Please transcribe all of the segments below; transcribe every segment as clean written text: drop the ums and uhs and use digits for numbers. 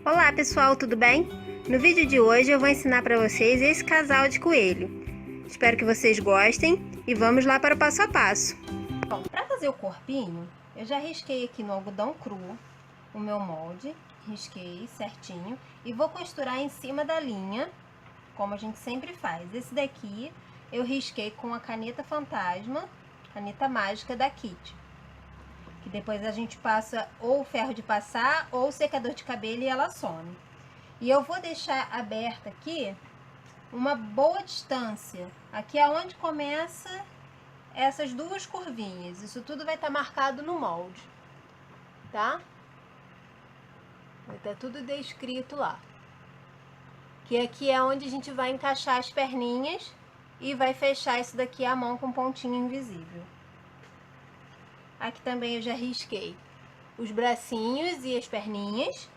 Olá pessoal, tudo bem? No vídeo de hoje eu vou ensinar para vocês esse casal de coelho. Espero que vocês gostem e vamos lá para o passo a passo. Bom, para fazer o corpinho, eu já risquei aqui no algodão cru o meu molde, risquei certinho e vou costurar em cima da linha, como a gente sempre faz. Esse daqui eu risquei com a caneta fantasma, caneta mágica da Kit. Que depois a gente passa ou o ferro de passar ou o secador de cabelo e ela some. E eu vou deixar aberta aqui uma boa distância. Aqui é onde começa essas duas curvinhas. Isso tudo vai estar marcado no molde, tá? Vai estar tudo descrito lá. Que aqui é onde a gente vai encaixar as perninhas e vai fechar isso daqui a mão com pontinho invisível. Aqui também eu já risquei os bracinhos e as perninhas.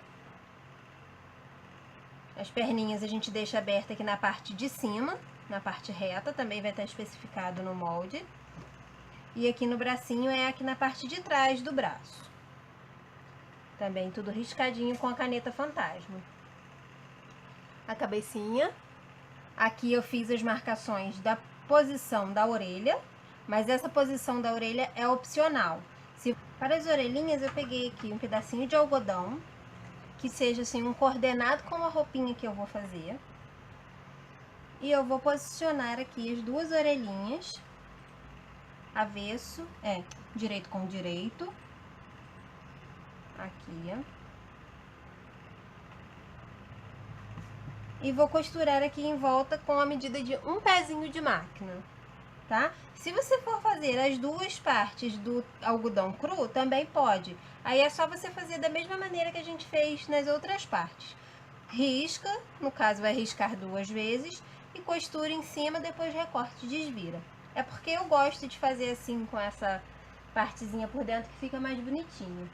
As perninhas a gente deixa aberta aqui na parte de cima, na parte reta, também vai estar especificado no molde. E aqui no bracinho é aqui na parte de trás do braço. Também tudo riscadinho com a caneta fantasma. A cabecinha. Aqui eu fiz as marcações da posição da orelha. Mas essa posição da orelha é opcional. Para as orelhinhas eu peguei aqui um pedacinho de algodão, que seja assim um coordenado com a roupinha que eu vou fazer. E eu vou posicionar aqui as duas orelhinhas, avesso, direito com direito. Aqui, ó. E vou costurar aqui em volta com a medida de um pezinho de máquina. Tá? Se você for fazer as duas partes do algodão cru, também pode. Aí é só você fazer da mesma maneira que a gente fez nas outras partes. Risca, no caso vai riscar duas vezes, e costura em cima, depois recorte e desvira. É porque eu gosto de fazer assim com essa partezinha por dentro que fica mais bonitinho.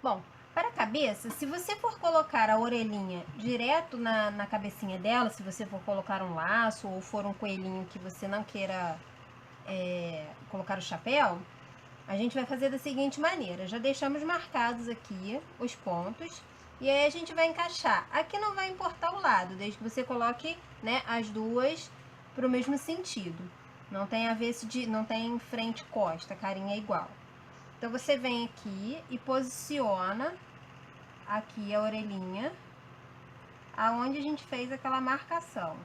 Bom, para a cabeça, se você for colocar a orelhinha direto na cabecinha dela, se você for colocar um laço ou for um coelhinho que você não queira colocar o chapéu, a gente vai fazer da seguinte maneira. Já deixamos marcados aqui os pontos E aí a gente vai encaixar. Aqui não vai importar o lado, desde que você coloque, né, as duas para o mesmo sentido. Não tem avesso de, não tem frente e costa, a carinha é igual. Então você vem aqui e posiciona aqui a orelhinha, aonde a gente fez aquela marcação.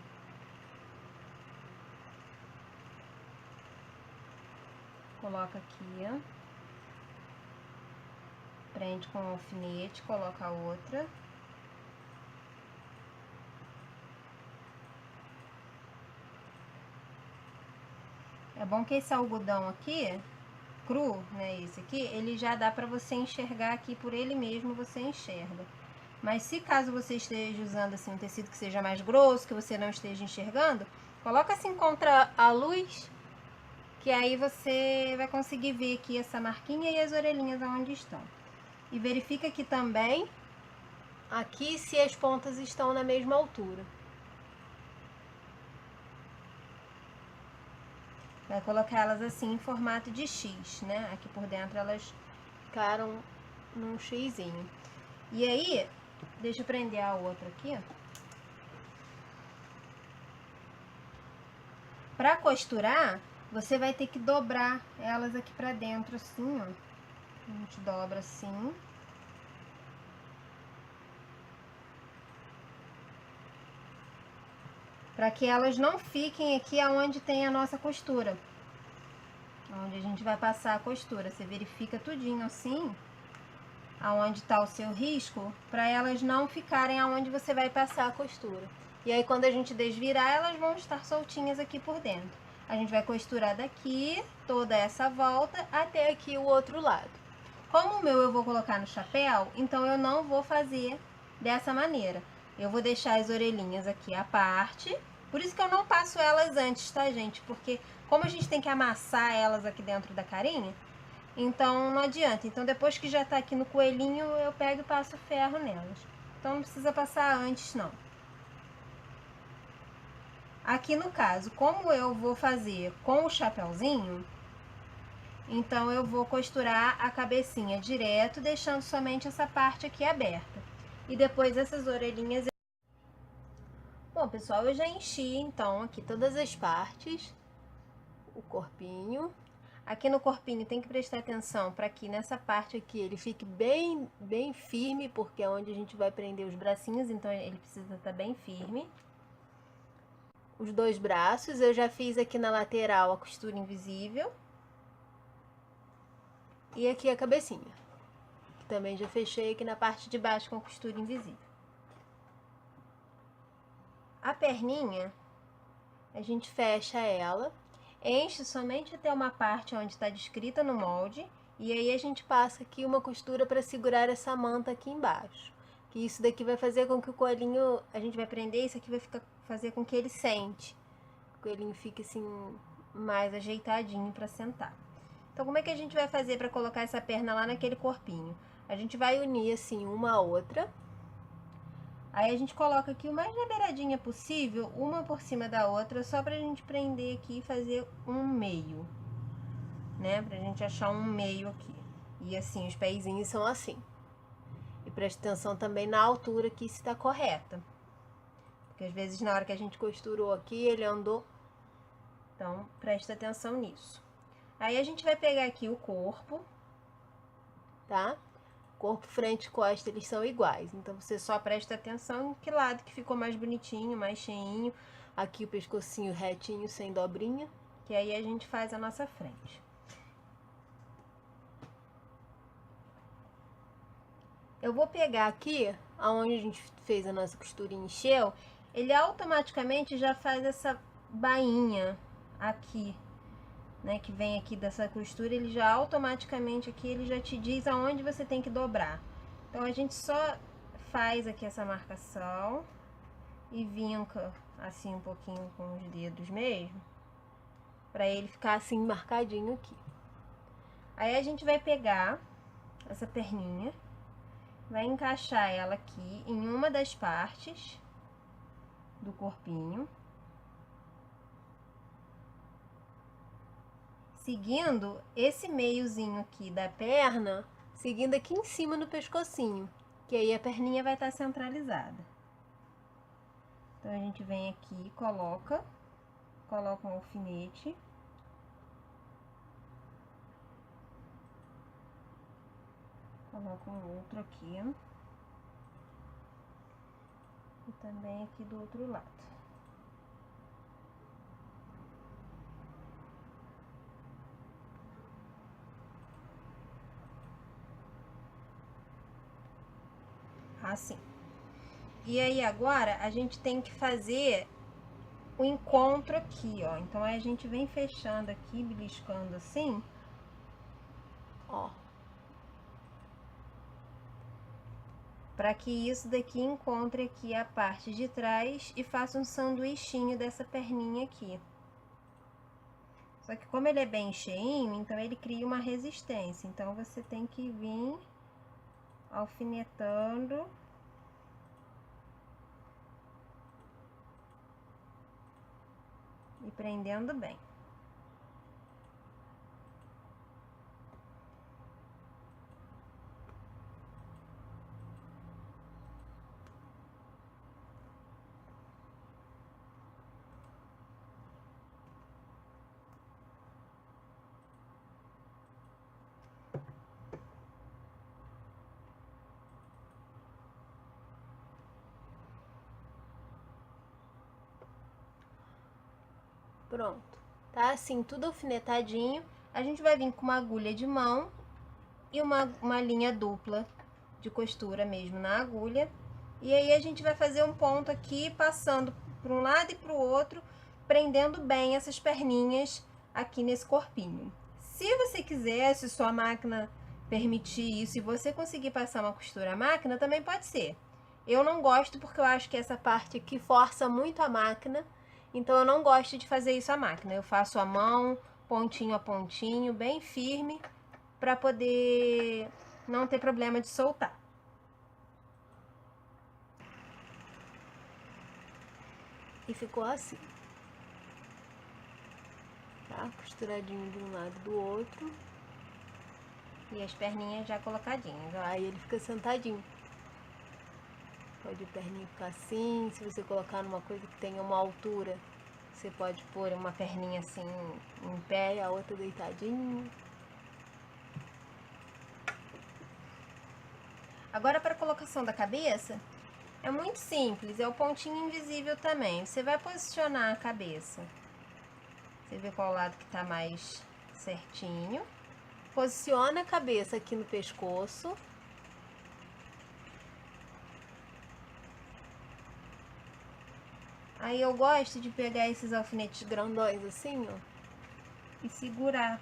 Coloca aqui, ó. Prende com o alfinete, coloca a outra. É bom que esse algodão aqui, cru, né, esse aqui, ele já dá pra você enxergar aqui por ele mesmo, você enxerga. Mas se caso você esteja usando assim um tecido que seja mais grosso, que você não esteja enxergando, coloca assim contra a luz, que aí você vai conseguir ver aqui essa marquinha e as orelhinhas aonde estão. E verifica aqui também, aqui se as pontas estão na mesma altura. Vai colocar elas assim em formato de X, né? Aqui por dentro elas ficaram num Xzinho. E aí, deixa eu prender a outra aqui. Pra costurar, você vai ter que dobrar elas aqui pra dentro assim, ó. A gente dobra assim. Pra que elas não fiquem aqui aonde tem a nossa costura. Onde a gente vai passar a costura. Você verifica tudinho assim, aonde tá o seu risco, pra elas não ficarem aonde você vai passar a costura. E aí quando a gente desvirar, elas vão estar soltinhas aqui por dentro. A gente vai costurar daqui, toda essa volta, até aqui o outro lado. Como o meu eu vou colocar no chapéu, então eu não vou fazer dessa maneira. Eu vou deixar as orelhinhas aqui à parte. Por isso que eu não passo elas antes, tá, gente? Porque como a gente tem que amassar elas aqui dentro da carinha, então não adianta. Então depois que já tá aqui no coelhinho, eu pego e passo ferro nelas. Então não precisa passar antes, não. Aqui no caso, como eu vou fazer com o chapéuzinho, então eu vou costurar a cabecinha direto, deixando somente essa parte aqui aberta. E depois essas orelhinhas. Bom, pessoal, eu já enchi então aqui todas as partes, o corpinho. Aqui no corpinho tem que prestar atenção para que nessa parte aqui ele fique bem firme, porque é onde a gente vai prender os bracinhos, então ele precisa estar bem firme. Os dois braços, eu já fiz aqui na lateral a costura invisível. E aqui a cabecinha, que também já fechei aqui na parte de baixo com costura invisível. A perninha, a gente fecha ela, enche somente até uma parte onde está descrita no molde, e aí a gente passa aqui uma costura para segurar essa manta aqui embaixo. Que isso daqui vai fazer com que o coelhinho, a gente vai prender, isso aqui vai fazer com que ele sente. O coelhinho fique assim, mais ajeitadinho para sentar. Então, como é que a gente vai fazer para colocar essa perna lá naquele corpinho? A gente vai unir assim uma a outra. Aí a gente coloca aqui o mais na beiradinha possível, uma por cima da outra, só pra gente prender aqui e fazer um meio, né? Pra gente achar um meio aqui. E assim, os pezinhos são assim. E preste atenção também na altura que está correta. Porque às vezes na hora que a gente costurou aqui, ele andou. Então, presta atenção nisso. Aí a gente vai pegar aqui o corpo, tá? Corpo, frente e costa, eles são iguais. Então, você só presta atenção em que lado que ficou mais bonitinho, mais cheinho. Aqui o pescocinho retinho, sem dobrinha. Que aí a gente faz a nossa frente. Eu vou pegar aqui, aonde a gente fez a nossa costurinha e encheu, ele automaticamente já faz essa bainha aqui, né, que vem aqui dessa costura, ele já automaticamente aqui, ele já te diz aonde você tem que dobrar. Então, a gente só faz aqui essa marcação e vinca assim um pouquinho com os dedos mesmo, pra ele ficar assim marcadinho aqui. Aí a gente vai pegar essa perninha, vai encaixar ela aqui em uma das partes do corpinho, seguindo esse meiozinho aqui da perna, seguindo aqui em cima no pescocinho. que aí a perninha vai estar centralizada. Então, a gente vem aqui, coloca um alfinete. Coloca um outro aqui. E também aqui do outro lado. Assim. E aí, agora, a gente tem que fazer o encontro aqui, ó. Então, aí a gente vem fechando aqui, beliscando assim. Ó. Para que isso daqui encontre aqui a parte de trás e faça um sanduichinho dessa perninha aqui. Só que como ele é bem cheinho, então ele cria uma resistência. Então, você tem que vir alfinetando. E prendendo bem. Pronto, tá assim, tudo alfinetadinho. A gente vai vir com uma agulha de mão e uma linha dupla de costura mesmo na agulha. E aí a gente vai fazer um ponto aqui, passando para um lado e para o outro, prendendo bem essas perninhas aqui nesse corpinho. Se você quiser, se sua máquina permitir isso e você conseguir passar uma costura à máquina, também pode ser. Eu não gosto porque eu acho que essa parte aqui força muito a máquina. Então, eu não gosto de fazer isso à máquina. Eu faço à mão, pontinho a pontinho, bem firme, para poder não ter problema de soltar. E ficou assim. Tá? Costuradinho de um lado e do outro. E as perninhas já colocadinhas. Aí ele fica sentadinho. Pode a perninha ficar assim, se você colocar numa coisa que tenha uma altura, você pode pôr uma perninha assim em pé e a outra deitadinha. Agora, para a colocação da cabeça, é muito simples, é o pontinho invisível também. Você vai posicionar a cabeça. Você vê qual lado que tá mais certinho. Posiciona a cabeça aqui no pescoço. Aí eu gosto de pegar esses alfinetes grandões assim, ó, e segurar.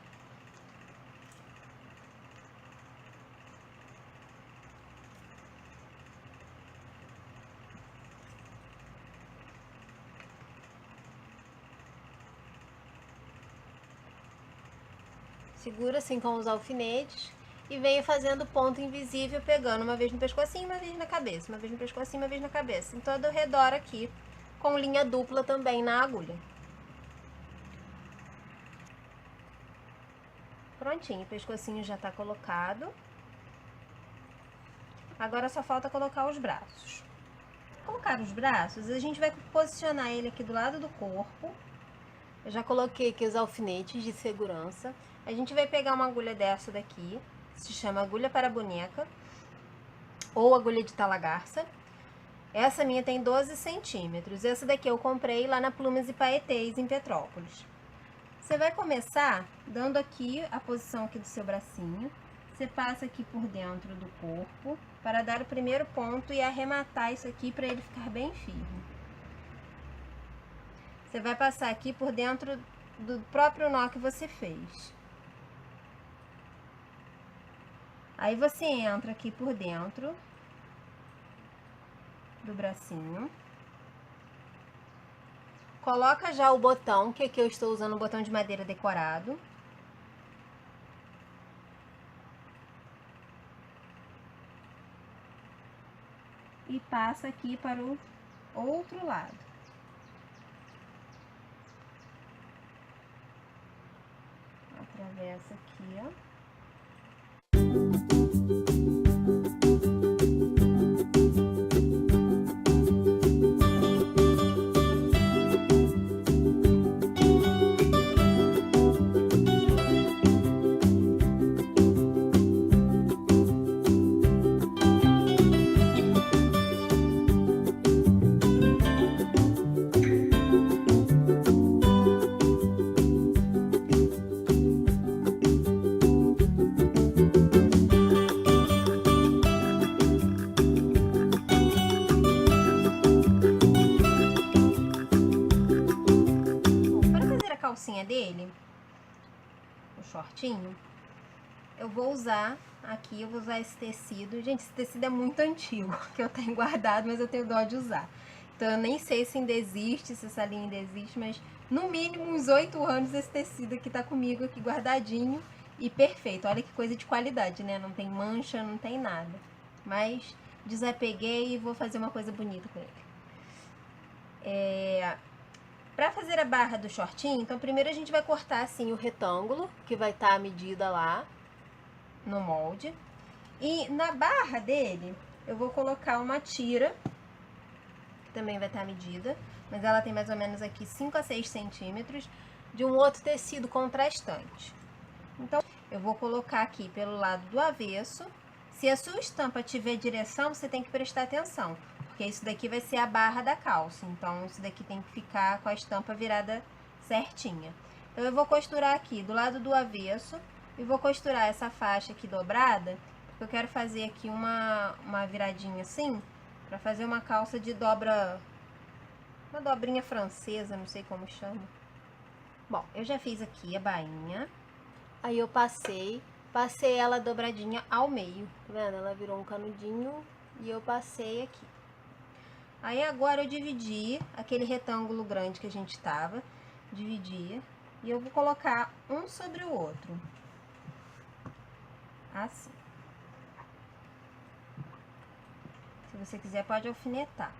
Segura assim com os alfinetes e venha fazendo ponto invisível, pegando uma vez no pescocinho, uma vez na cabeça, uma vez no pescocinho, uma vez na cabeça, em todo o redor aqui, com linha dupla também na agulha. Prontinho, o pescocinho já tá colocado. Agora só falta colocar os braços. Colocar os braços, a gente vai posicionar ele aqui do lado do corpo. Eu já coloquei aqui os alfinetes de segurança. A gente vai pegar uma agulha dessa daqui, se chama agulha para boneca, ou agulha de talagarça. Essa minha tem 12 centímetros. Essa daqui eu comprei lá na Plumas e Paetês, em Petrópolis. Você vai começar dando aqui a posição aqui do seu bracinho. Você passa aqui por dentro do corpo para dar o primeiro ponto e arrematar isso aqui para ele ficar bem firme. Você vai passar aqui por dentro do próprio nó que você fez. Aí você entra aqui por dentro do bracinho. Coloca já o botão, que aqui eu estou usando um botão de madeira decorado. E passa aqui para o outro lado. Atravessa aqui, ó. dele, o shortinho, eu vou usar aqui, eu vou usar esse tecido. Gente, esse tecido é muito antigo, que eu tenho guardado, mas eu tenho dó de usar. Então eu nem sei se ainda existe, se essa linha ainda existe, mas no mínimo uns 8 anos esse tecido aqui tá comigo, aqui guardadinho e perfeito. Olha que coisa de qualidade, né? Não tem mancha, não tem nada. Mas desapeguei e vou fazer uma coisa bonita com ele. Pra fazer a barra do shortinho, então primeiro a gente vai cortar assim o retângulo, que vai estar a medida lá no molde. E na barra dele, eu vou colocar uma tira, que também vai estar a medida, mas ela tem mais ou menos aqui 5 a 6 centímetros, de um outro tecido contrastante. Então, eu vou colocar aqui pelo lado do avesso. Se a sua estampa tiver direção, você tem que prestar atenção, porque isso daqui vai ser a barra da calça, então isso daqui tem que ficar com a estampa virada certinha. Então eu vou costurar aqui do lado do avesso e vou costurar essa faixa aqui dobrada, porque eu quero fazer aqui uma viradinha assim, para fazer uma calça de dobra, uma dobrinha francesa, não sei como chama. Bom, eu já fiz aqui a bainha, aí eu passei ela dobradinha ao meio, tá vendo? Ela virou um canudinho e eu passei aqui. Aí agora eu dividi aquele retângulo grande que a gente tava, dividi, e eu vou colocar um sobre o outro. Assim. Se você quiser, pode alfinetar.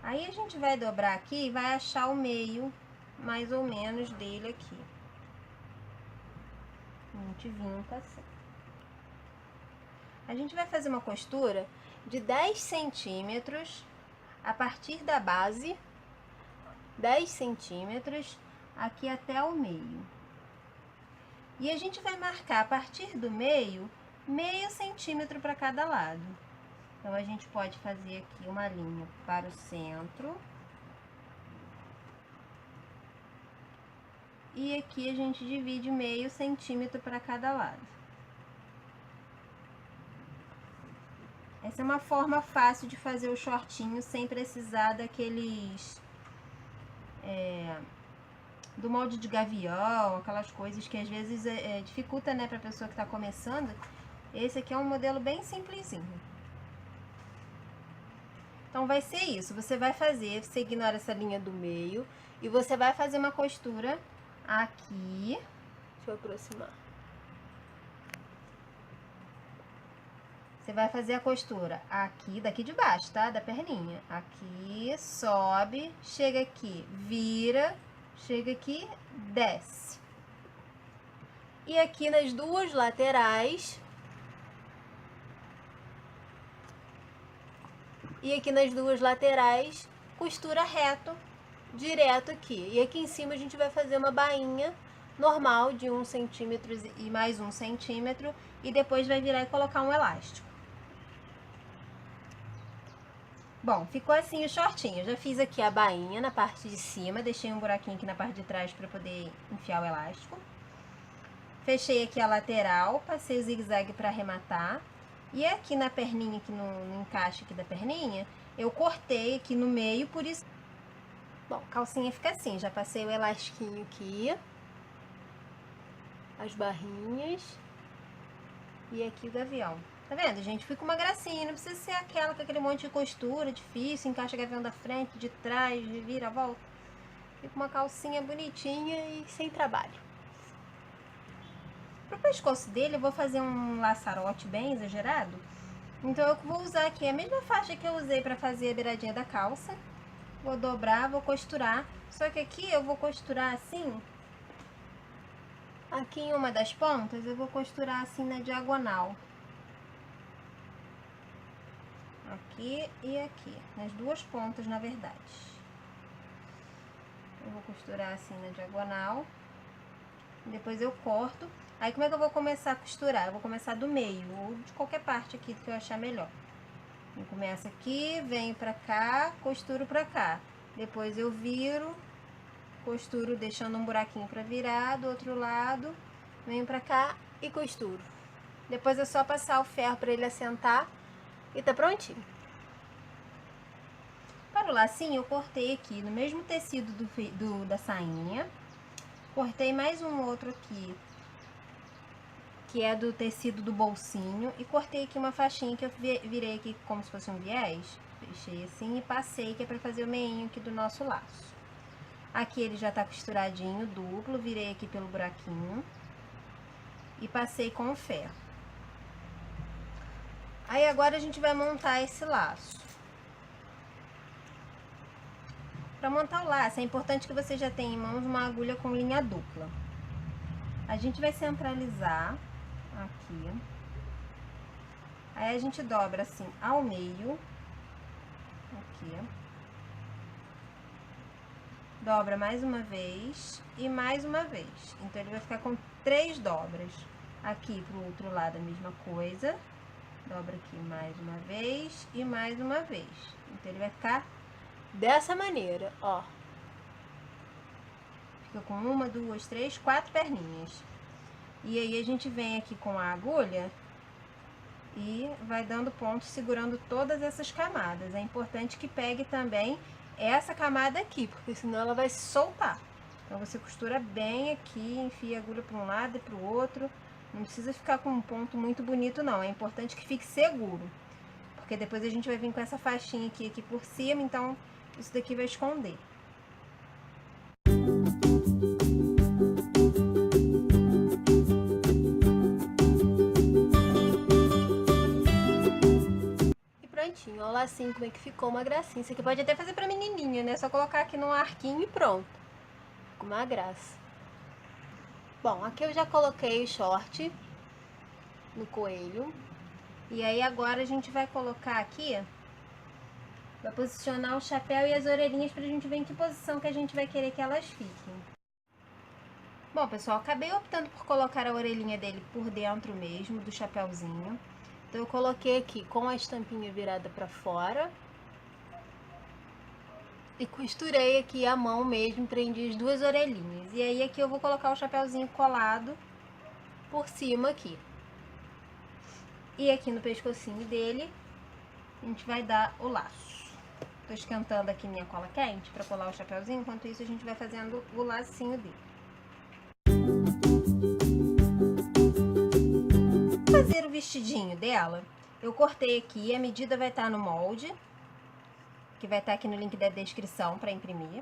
Aí a gente vai dobrar aqui e vai achar o meio, mais ou menos, dele aqui. A gente vinca assim. A gente vai fazer uma costura de 10 centímetros a partir da base, 10 centímetros aqui até o meio. E a gente vai marcar a partir do meio, meio centímetro para cada lado. Então, a gente pode fazer aqui uma linha para o centro. E aqui a gente divide meio centímetro para cada lado. Essa é uma forma fácil de fazer o shortinho sem precisar daqueles... do molde de gavião, aquelas coisas que às vezes dificulta, né, para a pessoa que está começando. Esse aqui é um modelo bem simplesinho. Então, vai ser isso. Você vai fazer, você ignora essa linha do meio e você vai fazer uma costura aqui. Deixa eu aproximar. Você vai fazer a costura aqui, daqui de baixo, tá? Da perninha. Aqui, sobe, chega aqui, vira, chega aqui, desce. E aqui nas duas laterais... E aqui nas duas laterais, costura reto, direto aqui. E aqui em cima a gente vai fazer uma bainha normal de 1 centímetro e mais 1 centímetro. E depois vai virar e colocar um elástico. Bom, ficou assim o shortinho. Eu já fiz aqui a bainha na parte de cima, deixei um buraquinho aqui na parte de trás para poder enfiar o elástico. Fechei aqui a lateral, passei o zigue-zague para arrematar. E aqui na perninha, aqui no encaixe aqui da perninha, eu cortei aqui no meio, por isso... Bom, a calcinha fica assim, já passei o elastiquinho aqui, as barrinhas e aqui o gavião. Tá vendo, gente? Fica uma gracinha, não precisa ser aquela com aquele monte de costura difícil, encaixa gavião da frente, de trás, vira a volta. Fica uma calcinha bonitinha e sem trabalho. Pro pescoço dele eu vou fazer um laçarote bem exagerado. Então eu vou usar aqui a mesma faixa que eu usei para fazer a beiradinha da calça. Vou dobrar, vou costurar. Só que aqui eu vou costurar assim. Aqui em uma das pontas eu vou costurar assim na diagonal. Aqui e aqui, nas duas pontas na verdade. Eu vou costurar assim na diagonal. Depois eu corto. Aí como é que eu vou começar a costurar? Eu vou começar do meio, ou de qualquer parte aqui que eu achar melhor. Eu começo aqui, venho pra cá, costuro pra cá. Depois eu viro, costuro deixando um buraquinho pra virar, do outro lado, venho pra cá e costuro. Depois é só passar o ferro pra ele assentar e tá prontinho. lacinho eu cortei aqui no mesmo tecido da sainha. Cortei mais um outro aqui, que é do tecido do bolsinho. E cortei aqui uma faixinha que eu virei aqui como se fosse um viés. Fechei assim e passei, que é pra fazer o meinho aqui do nosso laço. Aqui ele já tá costuradinho, duplo. Virei aqui pelo buraquinho e passei com o ferro. Aí agora a gente vai montar esse laço. Para montar o laço, é importante que você já tenha em mãos uma agulha com linha dupla. A gente vai centralizar aqui. Aí a gente dobra assim ao meio. Aqui. Dobra mais uma vez e mais uma vez. Então, ele vai ficar com 3 dobras. Aqui pro outro lado a mesma coisa. Dobra aqui mais uma vez e mais uma vez. Então, ele vai ficar dessa maneira, ó. Fica com 1, 2, 3, 4 perninhas. E aí, a gente vem aqui com a agulha e vai dando ponto, segurando todas essas camadas. É importante que pegue também essa camada aqui, porque senão ela vai se soltar. Então, você costura bem aqui, enfia a agulha para um lado e para o outro. Não precisa ficar com um ponto muito bonito, não. É importante que fique seguro. Porque depois a gente vai vir com essa faixinha aqui por cima, então isso daqui vai esconder. E prontinho, olha lá assim como é que ficou, uma gracinha. Isso aqui pode até fazer pra menininha, né? Só colocar aqui num arquinho e pronto. Ficou uma graça. Bom, aqui eu já coloquei o short no coelho. E aí agora a gente vai colocar aqui, vai posicionar o chapéu e as orelhinhas pra gente ver em que posição que a gente vai querer que elas fiquem. Bom, pessoal, acabei optando por colocar a orelhinha dele por dentro mesmo do chapéuzinho. Então eu coloquei aqui com a estampinha virada pra fora. E costurei aqui a mão mesmo, prendi as 2 orelhinhas. E aí aqui eu vou colocar o chapéuzinho colado por cima aqui. E aqui no pescocinho dele, a gente vai dar o laço. Tô esquentando aqui minha cola quente pra colar o chapéuzinho, enquanto isso a gente vai fazendo o lacinho dele. Para fazer o vestidinho dela, eu cortei aqui, a medida vai estar no molde, que vai estar aqui no link da descrição para imprimir.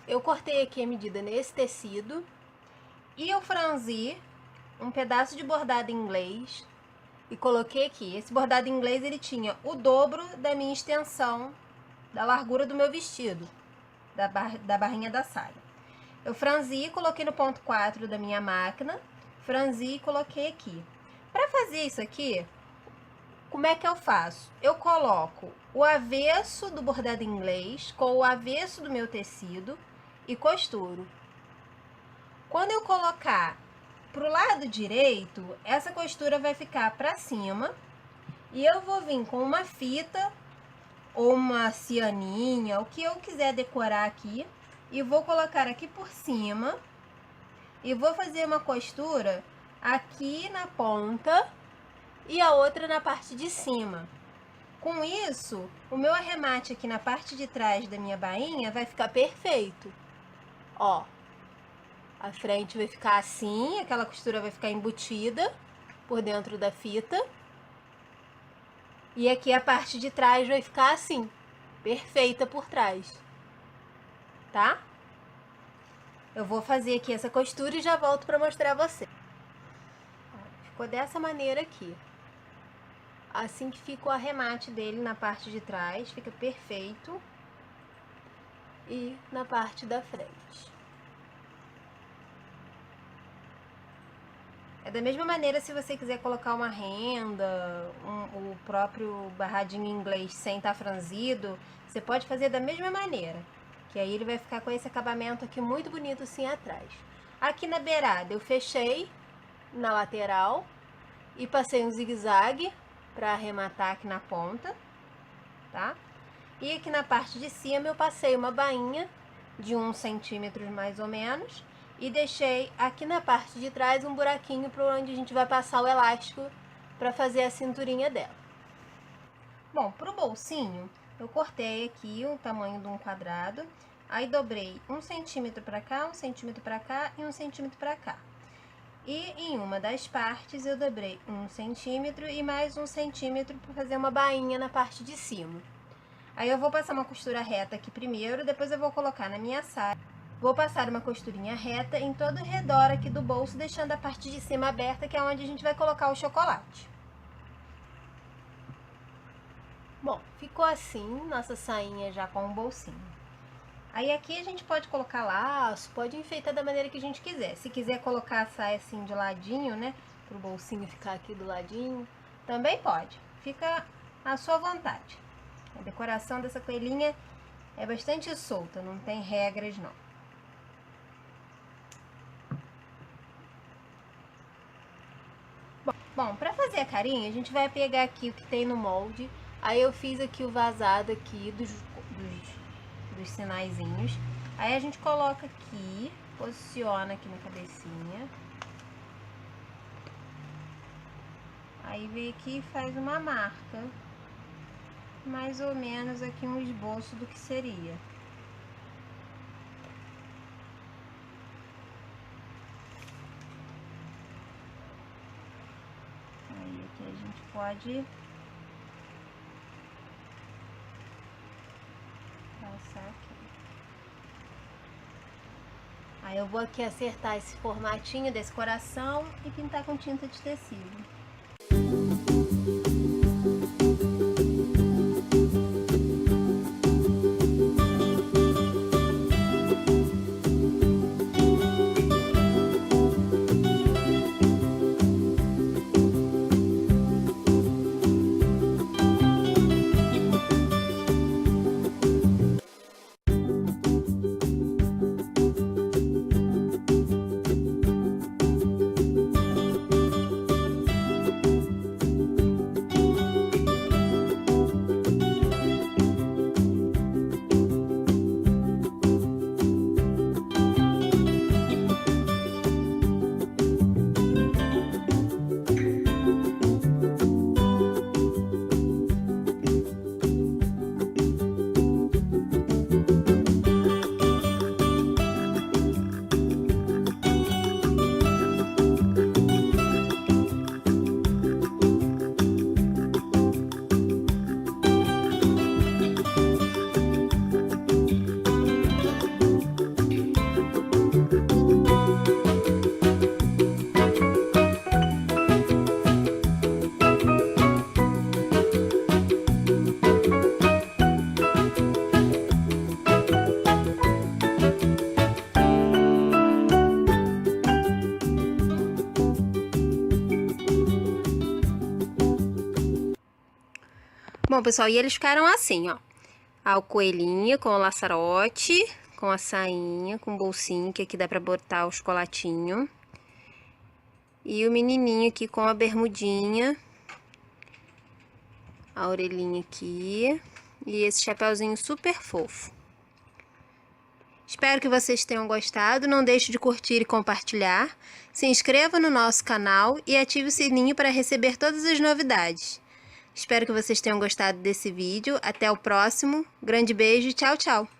Eu cortei aqui a medida nesse tecido e eu franzi um pedaço de bordado inglês e coloquei aqui. Esse bordado inglês, ele tinha o dobro da minha extensão, da largura do meu vestido, da barrinha da saia. Eu franzi, coloquei no ponto 4 da minha máquina, franzi e coloquei aqui. Para fazer isso aqui, como é que eu faço? Eu coloco o avesso do bordado inglês com o avesso do meu tecido e costuro. Quando eu colocar pro lado direito, essa costura vai ficar para cima e eu vou vir com uma fita ou uma cianinha, o que eu quiser decorar aqui, e vou colocar aqui por cima e vou fazer uma costura aqui na ponta e a outra na parte de cima. Com isso, o meu arremate aqui na parte de trás da minha bainha vai ficar perfeito. Ó, a frente vai ficar assim, aquela costura vai ficar embutida por dentro da fita. E aqui a parte de trás vai ficar assim, perfeita por trás, tá? Eu vou fazer aqui essa costura e já volto para mostrar a você. Ficou dessa maneira aqui. Assim que fica o arremate dele na parte de trás, fica perfeito. E na parte da frente. É da mesma maneira, se você quiser colocar uma renda, o próprio barradinho em inglês sem estar franzido, você pode fazer da mesma maneira. Que aí ele vai ficar com esse acabamento aqui muito bonito assim atrás. Aqui na beirada eu fechei na lateral e passei um zigue-zague para arrematar aqui na ponta, tá? E aqui na parte de cima eu passei uma bainha de 1 centímetro mais ou menos e deixei aqui na parte de trás um buraquinho para onde a gente vai passar o elástico para fazer a cinturinha dela. Bom, pro bolsinho, eu cortei aqui o tamanho de um quadrado, aí dobrei 1 centímetro pra cá, 1 centímetro pra cá e 1 centímetro pra cá. E em uma das partes eu dobrei 1 centímetro e mais 1 centímetro para fazer uma bainha na parte de cima. Aí eu vou passar uma costura reta aqui primeiro, depois eu vou colocar na minha saia. Vou passar uma costurinha reta em todo o redor aqui do bolso, deixando a parte de cima aberta, que é onde a gente vai colocar o chocolate. Bom, ficou assim nossa sainha já com o bolsinho. Aí aqui a gente pode colocar laço, pode enfeitar da maneira que a gente quiser. Se quiser colocar a saia assim de ladinho, né, pro bolsinho ficar aqui do ladinho, também pode. Fica à sua vontade. A decoração dessa coelhinha é bastante solta, não tem regras não. Bom, para fazer a carinha, a gente vai pegar aqui o que tem no molde. Aí eu fiz aqui o vazado aqui dos sinaizinhos. Aí a gente coloca aqui, posiciona aqui na cabecinha. Aí vem aqui e faz uma marca, mais ou menos aqui um esboço do que seria. Aí aqui a gente pode passar aqui. Aí eu vou aqui acertar esse formatinho desse coração e pintar com tinta de tecido. Bom, pessoal, e eles ficaram assim, ó. O coelhinho com o laçarote, com a sainha, com o bolsinho, que aqui dá pra botar o chocolatinho. E o menininho aqui com a bermudinha. A orelhinha aqui. E esse chapeuzinho super fofo. Espero que vocês tenham gostado. Não deixe de curtir e compartilhar. Se inscreva no nosso canal e ative o sininho para receber todas as novidades. Espero que vocês tenham gostado desse vídeo. Até o próximo. Grande beijo e tchau, tchau!